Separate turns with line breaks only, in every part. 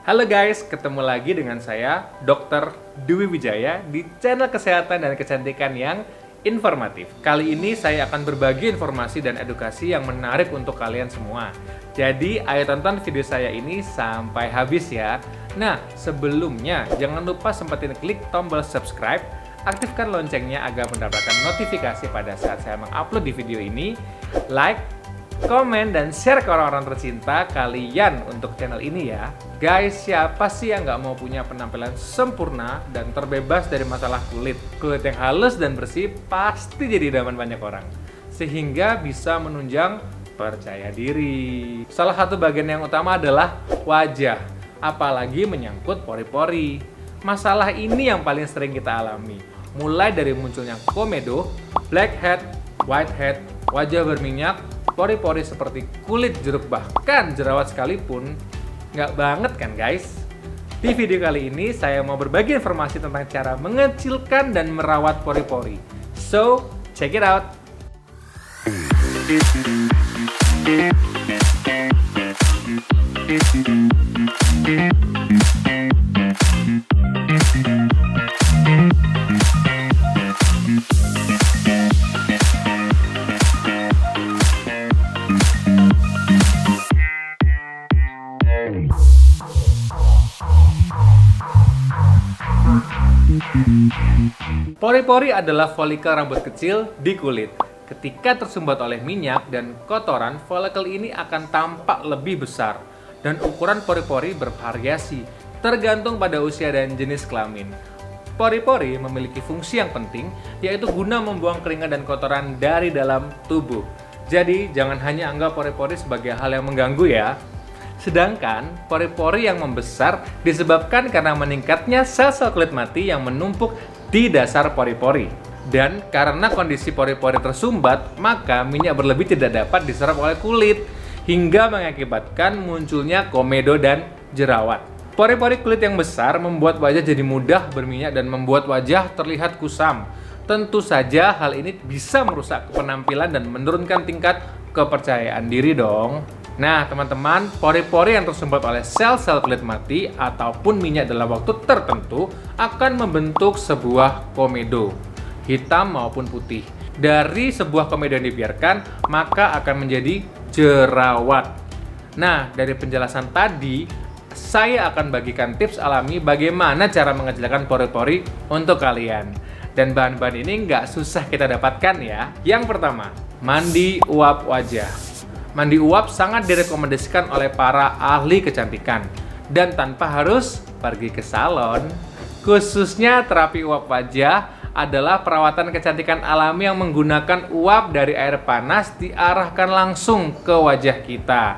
Halo guys, ketemu lagi dengan saya, Dr. Dwi Wijaya di channel kesehatan dan kecantikan yang informatif. Kali ini saya akan berbagi informasi dan edukasi yang menarik untuk kalian semua. Jadi, ayo tonton video saya ini sampai habis ya. Nah, sebelumnya jangan lupa sempetin klik tombol subscribe, aktifkan loncengnya agar mendapatkan notifikasi pada saat saya mengupload di video ini, like, komen, dan share ke orang-orang tercinta kalian untuk channel ini ya. Guys, siapa sih yang nggak mau punya penampilan sempurna dan terbebas dari masalah kulit? Kulit yang halus dan bersih pasti jadi idaman banyak orang, sehingga bisa menunjang percaya diri. Salah satu bagian yang utama adalah wajah, apalagi menyangkut pori-pori. Masalah ini yang paling sering kita alami, mulai dari munculnya komedo, blackhead, whitehead, wajah berminyak, pori-pori seperti kulit jeruk, bahkan jerawat sekalipun. Nggak banget kan guys? Di video kali ini saya mau berbagi informasi tentang cara mengecilkan dan merawat pori-pori. So, check it out! Pori-pori adalah folikel rambut kecil di kulit. Ketika tersumbat oleh minyak dan kotoran, folikel ini akan tampak lebih besar. Dan ukuran pori-pori bervariasi, tergantung pada usia dan jenis kelamin. Pori-pori memiliki fungsi yang penting, yaitu guna membuang keringat dan kotoran dari dalam tubuh. Jadi, jangan hanya anggap pori-pori sebagai hal yang mengganggu ya. Sedangkan, pori-pori yang membesar disebabkan karena meningkatnya sel-sel kulit mati yang menumpuk di dasar pori-pori. Dan karena kondisi pori-pori tersumbat, maka minyak berlebih tidak dapat diserap oleh kulit, hingga mengakibatkan munculnya komedo dan jerawat. Pori-pori kulit yang besar membuat wajah jadi mudah berminyak dan membuat wajah terlihat kusam. Tentu saja hal ini bisa merusak penampilan dan menurunkan tingkat kepercayaan diri dong. Nah teman-teman, pori-pori yang tersumbat oleh sel-sel kulit mati ataupun minyak dalam waktu tertentu akan membentuk sebuah komedo, hitam maupun putih. Dari sebuah komedo yang dibiarkan, maka akan menjadi jerawat. Nah, dari penjelasan tadi, saya akan bagikan tips alami bagaimana cara mengecilkan pori-pori untuk kalian. Dan bahan-bahan ini nggak susah kita dapatkan ya. Yang pertama, mandi uap wajah. Mandi uap sangat direkomendasikan oleh para ahli kecantikan dan tanpa harus pergi ke salon. Khususnya terapi uap wajah adalah perawatan kecantikan alami yang menggunakan uap dari air panas diarahkan langsung ke wajah kita.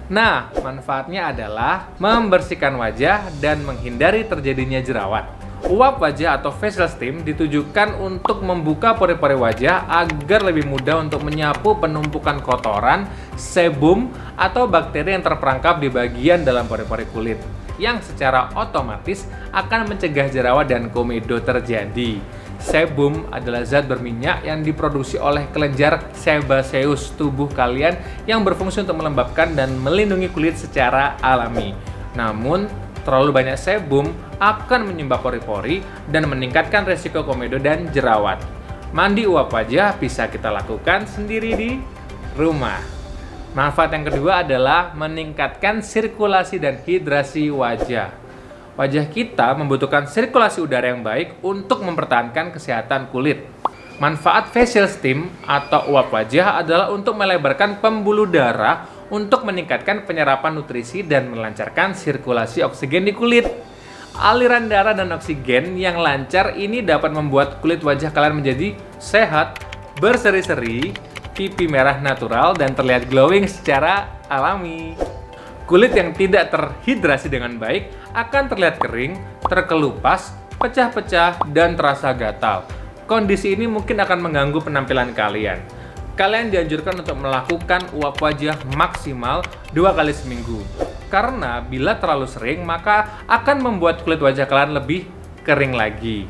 Nah, manfaatnya adalah membersihkan wajah dan menghindari terjadinya jerawat. Uap wajah atau facial steam ditujukan untuk membuka pori-pori wajah agar lebih mudah untuk menyapu penumpukan kotoran, sebum, atau bakteri yang terperangkap di bagian dalam pori-pori kulit, yang secara otomatis akan mencegah jerawat dan komedo terjadi. Sebum adalah zat berminyak yang diproduksi oleh kelenjar sebaceous tubuh kalian yang berfungsi untuk melembabkan dan melindungi kulit secara alami. Namun, terlalu banyak sebum akan menyumbat pori-pori dan meningkatkan resiko komedo dan jerawat. Mandi uap wajah bisa kita lakukan sendiri di rumah. Manfaat yang kedua adalah meningkatkan sirkulasi dan hidrasi wajah. Wajah kita membutuhkan sirkulasi udara yang baik untuk mempertahankan kesehatan kulit. Manfaat facial steam atau uap wajah adalah untuk melebarkan pembuluh darah untuk meningkatkan penyerapan nutrisi dan melancarkan sirkulasi oksigen di kulit. Aliran darah dan oksigen yang lancar ini dapat membuat kulit wajah kalian menjadi sehat, berseri-seri, pipi merah natural, dan terlihat glowing secara alami. Kulit yang tidak terhidrasi dengan baik akan terlihat kering, terkelupas, pecah-pecah, dan terasa gatal. Kondisi ini mungkin akan mengganggu penampilan kalian. Kalian dianjurkan untuk melakukan uap wajah maksimal 2 kali seminggu. Karena bila terlalu sering, maka akan membuat kulit wajah kalian lebih kering lagi.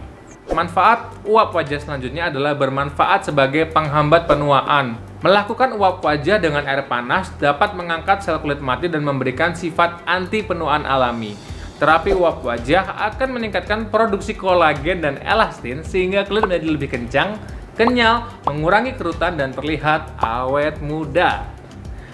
Manfaat uap wajah selanjutnya adalah bermanfaat sebagai penghambat penuaan. Melakukan uap wajah dengan air panas dapat mengangkat sel kulit mati dan memberikan sifat anti penuaan alami. Terapi uap wajah akan meningkatkan produksi kolagen dan elastin sehingga kulit menjadi lebih kencang, kenyal, mengurangi kerutan, dan terlihat awet muda.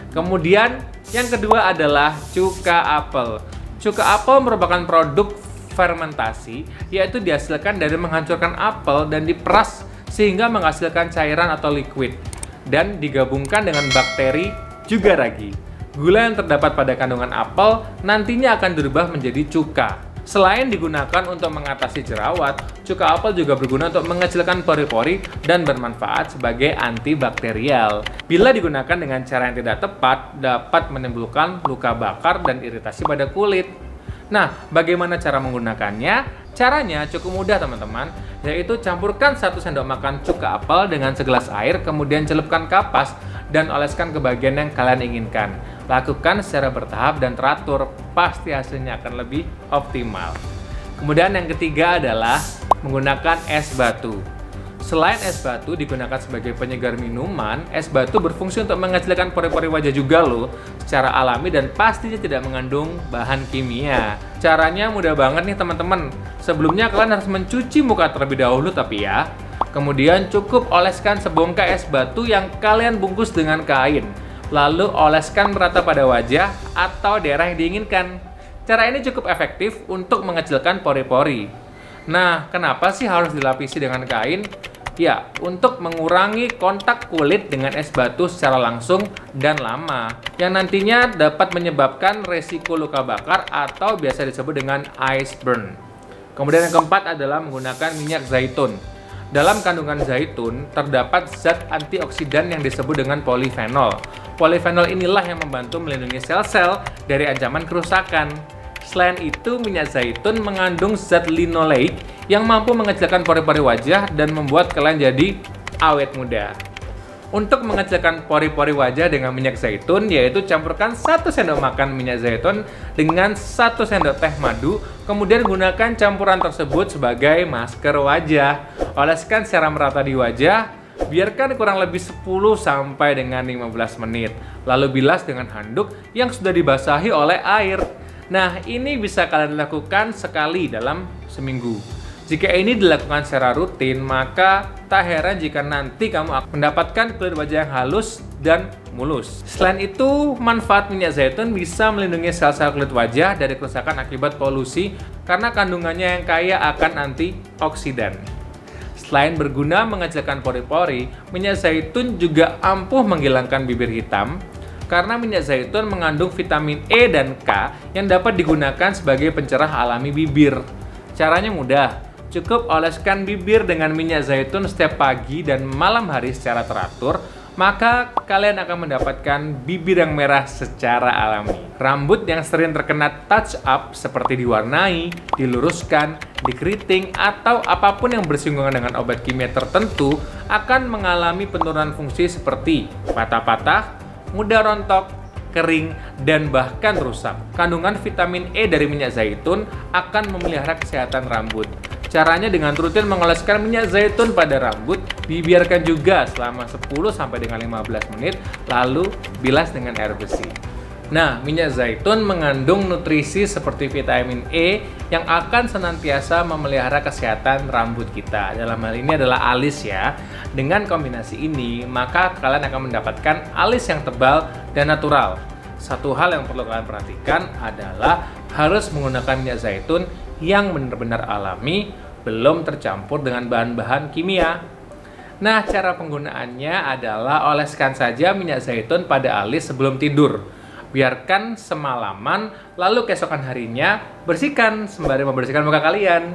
Kemudian yang kedua adalah cuka apel. Cuka apel merupakan produk fermentasi, yaitu dihasilkan dari menghancurkan apel dan diperas sehingga menghasilkan cairan atau liquid, dan digabungkan dengan bakteri juga ragi. Gula yang terdapat pada kandungan apel nantinya akan berubah menjadi cuka. Selain digunakan untuk mengatasi jerawat, cuka apel juga berguna untuk mengecilkan pori-pori dan bermanfaat sebagai antibakterial. Bila digunakan dengan cara yang tidak tepat, dapat menimbulkan luka bakar dan iritasi pada kulit. Nah, bagaimana cara menggunakannya? Caranya cukup mudah teman-teman, yaitu campurkan 1 sendok makan cuka apel dengan segelas air, kemudian celupkan kapas dan oleskan ke bagian yang kalian inginkan. Lakukan secara bertahap dan teratur, pasti hasilnya akan lebih optimal. Kemudian yang ketiga adalah menggunakan es batu. Selain es batu digunakan sebagai penyegar minuman, es batu berfungsi untuk mengecilkan pori-pori wajah juga loh, secara alami dan pastinya tidak mengandung bahan kimia. Caranya mudah banget nih teman-teman. Sebelumnya kalian harus mencuci muka terlebih dahulu tapi ya. Kemudian cukup oleskan sebongkah es batu yang kalian bungkus dengan kain. Lalu oleskan merata pada wajah atau daerah yang diinginkan. Cara ini cukup efektif untuk mengecilkan pori-pori. Nah, kenapa sih harus dilapisi dengan kain? Ya, untuk mengurangi kontak kulit dengan es batu secara langsung dan lama, yang nantinya dapat menyebabkan resiko luka bakar atau biasa disebut dengan ice burn. Kemudian yang keempat adalah menggunakan minyak zaitun. Dalam kandungan zaitun terdapat zat antioksidan yang disebut dengan polifenol. Polifenol inilah yang membantu melindungi sel-sel dari ancaman kerusakan. Selain itu, minyak zaitun mengandung zat linoleik yang mampu mengecilkan pori-pori wajah dan membuat kalian jadi awet muda. Untuk mengecilkan pori-pori wajah dengan minyak zaitun, yaitu campurkan 1 sendok makan minyak zaitun dengan 1 sendok teh madu, kemudian gunakan campuran tersebut sebagai masker wajah. Oleskan secara merata di wajah, biarkan kurang lebih 10 sampai dengan 15 menit. Lalu bilas dengan handuk yang sudah dibasahi oleh air. Nah, ini bisa kalian lakukan sekali dalam seminggu. Jika ini dilakukan secara rutin, maka tak heran jika nanti kamu akan mendapatkan kulit wajah yang halus dan mulus. Selain itu, manfaat minyak zaitun bisa melindungi sel-sel kulit wajah dari kerusakan akibat polusi karena kandungannya yang kaya akan antioksidan. Selain berguna mengecilkan pori-pori, minyak zaitun juga ampuh menghilangkan bibir hitam karena minyak zaitun mengandung vitamin E dan K yang dapat digunakan sebagai pencerah alami bibir. Caranya mudah. Cukup oleskan bibir dengan minyak zaitun setiap pagi dan malam hari secara teratur, maka kalian akan mendapatkan bibir yang merah secara alami. Rambut yang sering terkena touch up seperti diwarnai, diluruskan, dikeriting, atau apapun yang bersinggungan dengan obat kimia tertentu akan mengalami penurunan fungsi seperti patah-patah, mudah rontok, kering, dan bahkan rusak. Kandungan vitamin E dari minyak zaitun akan memelihara kesehatan rambut. Caranya dengan rutin mengoleskan minyak zaitun pada rambut, dibiarkan juga selama 10 sampai dengan 15 menit, lalu bilas dengan air bersih. Nah, minyak zaitun mengandung nutrisi seperti vitamin E yang akan senantiasa memelihara kesehatan rambut kita. Dalam hal ini adalah alis ya. Dengan kombinasi ini, maka kalian akan mendapatkan alis yang tebal dan natural. Satu hal yang perlu kalian perhatikan adalah harus menggunakan minyak zaitun yang benar-benar alami, belum tercampur dengan bahan-bahan kimia. Nah, cara penggunaannya adalah oleskan saja minyak zaitun pada alis sebelum tidur. Biarkan semalaman, lalu keesokan harinya bersihkan sembari membersihkan muka kalian.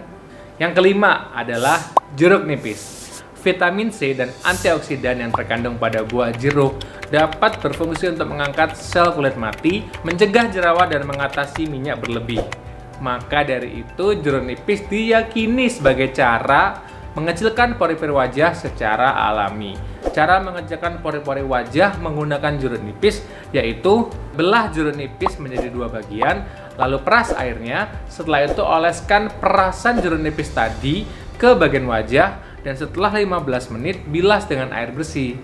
Yang kelima adalah jeruk nipis. Vitamin C dan antioksidan yang terkandung pada buah jeruk dapat berfungsi untuk mengangkat sel kulit mati, mencegah jerawat, dan mengatasi minyak berlebih. Maka dari itu, jeruk nipis diyakini sebagai cara mengecilkan pori-pori wajah secara alami. Cara mengecilkan pori-pori wajah menggunakan jeruk nipis yaitu belah jeruk nipis menjadi 2 bagian, lalu peras airnya. Setelah itu oleskan perasan jeruk nipis tadi ke bagian wajah dan setelah 15 menit bilas dengan air bersih.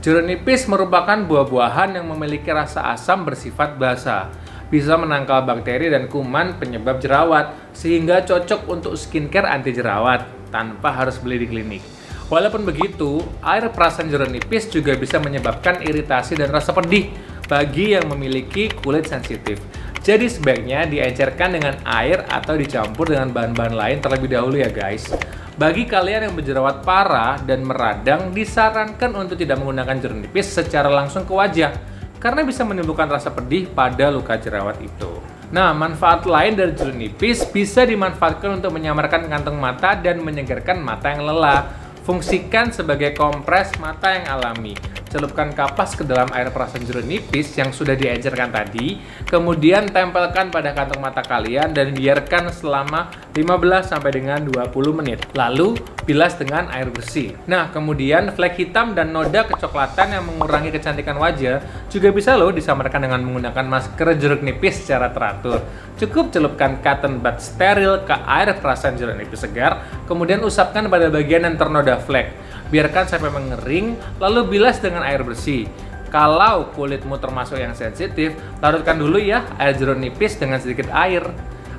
Jeruk nipis merupakan buah-buahan yang memiliki rasa asam bersifat basa. bisa menangkal bakteri dan kuman penyebab jerawat, sehingga cocok untuk skincare anti jerawat tanpa harus beli di klinik. Walaupun begitu, air perasan jeruk nipis juga bisa menyebabkan iritasi dan rasa pedih bagi yang memiliki kulit sensitif. Jadi sebaiknya diencerkan dengan air atau dicampur dengan bahan-bahan lain terlebih dahulu ya guys. Bagi kalian yang berjerawat parah dan meradang, disarankan untuk tidak menggunakan jeruk nipis secara langsung ke wajah, karena bisa menimbulkan rasa pedih pada luka jerawat itu. Nah, manfaat lain dari jeruk nipis bisa dimanfaatkan untuk menyamarkan kantong mata dan menyegarkan mata yang lelah. Fungsikan sebagai kompres mata yang alami. Celupkan kapas ke dalam air perasan jeruk nipis yang sudah diencerkan tadi, kemudian tempelkan pada kantong mata kalian dan biarkan selama 15 sampai dengan 20 menit. Lalu bilas dengan air bersih. Nah, kemudian flek hitam dan noda kecoklatan yang mengurangi kecantikan wajah juga bisa loh disamarkan dengan menggunakan masker jeruk nipis secara teratur. Cukup celupkan cotton bud steril ke air perasan jeruk nipis segar, kemudian usapkan pada bagian yang ternoda flek. Biarkan sampai mengering, lalu bilas dengan air bersih. Kalau kulitmu termasuk yang sensitif, larutkan dulu ya air jeruk nipis dengan sedikit air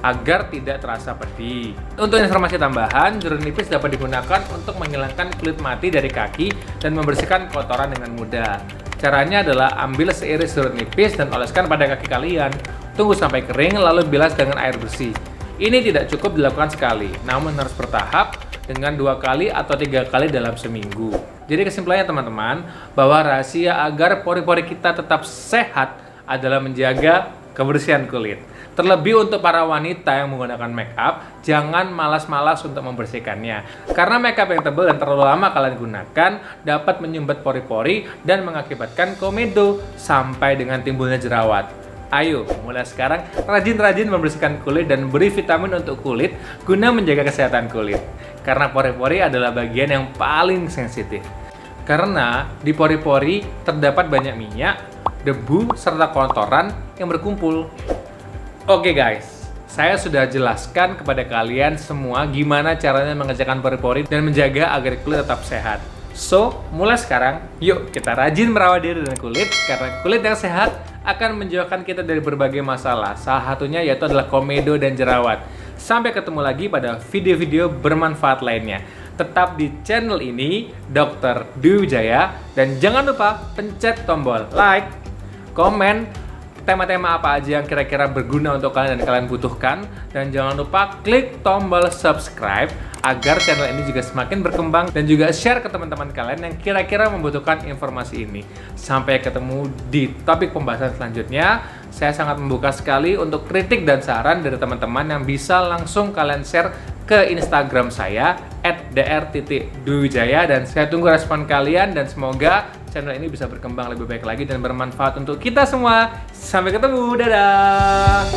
agar tidak terasa pedih. Untuk informasi tambahan, jeruk nipis dapat digunakan untuk menghilangkan kulit mati dari kaki dan membersihkan kotoran dengan mudah. Caranya adalah ambil seiris jeruk nipis dan oleskan pada kaki kalian. Tunggu sampai kering, lalu bilas dengan air bersih. Ini tidak cukup dilakukan sekali, namun harus bertahap dengan 2 kali atau 3 kali dalam seminggu. Jadi kesimpulannya teman-teman, bahwa rahasia agar pori-pori kita tetap sehat adalah menjaga kebersihan kulit. Terlebih untuk para wanita yang menggunakan make up, jangan malas-malas untuk membersihkannya. Karena make up yang tebal dan terlalu lama kalian gunakan dapat menyumbat pori-pori dan mengakibatkan komedo sampai dengan timbulnya jerawat. Ayo, mulai sekarang rajin-rajin membersihkan kulit dan beri vitamin untuk kulit guna menjaga kesehatan kulit. Karena pori-pori adalah bagian yang paling sensitif. Karena di pori-pori terdapat banyak minyak, debu, serta kotoran yang berkumpul. Oke guys, saya sudah jelaskan kepada kalian semua gimana caranya mengerjakan pori-pori dan menjaga agar kulit tetap sehat. So, mulai sekarang, yuk kita rajin merawat diri dan kulit, karena kulit yang sehat akan menjauhkan kita dari berbagai masalah. Salah satunya yaitu adalah komedo dan jerawat. Sampai ketemu lagi pada video-video bermanfaat lainnya. Tetap di channel ini, Dr. Dwi Wijaya, dan jangan lupa pencet tombol like, komen, tema-tema apa aja yang kira-kira berguna untuk kalian dan kalian butuhkan, dan jangan lupa klik tombol subscribe agar channel ini juga semakin berkembang, dan juga share ke teman-teman kalian yang kira-kira membutuhkan informasi ini. Sampai ketemu di topik pembahasan selanjutnya. Saya sangat membuka sekali untuk kritik dan saran dari teman-teman yang bisa langsung kalian share ke Instagram saya @dr.dwiwijaya, dan saya tunggu respon kalian dan semoga channel ini bisa berkembang lebih baik lagi dan bermanfaat untuk kita semua. Sampai ketemu, dadah!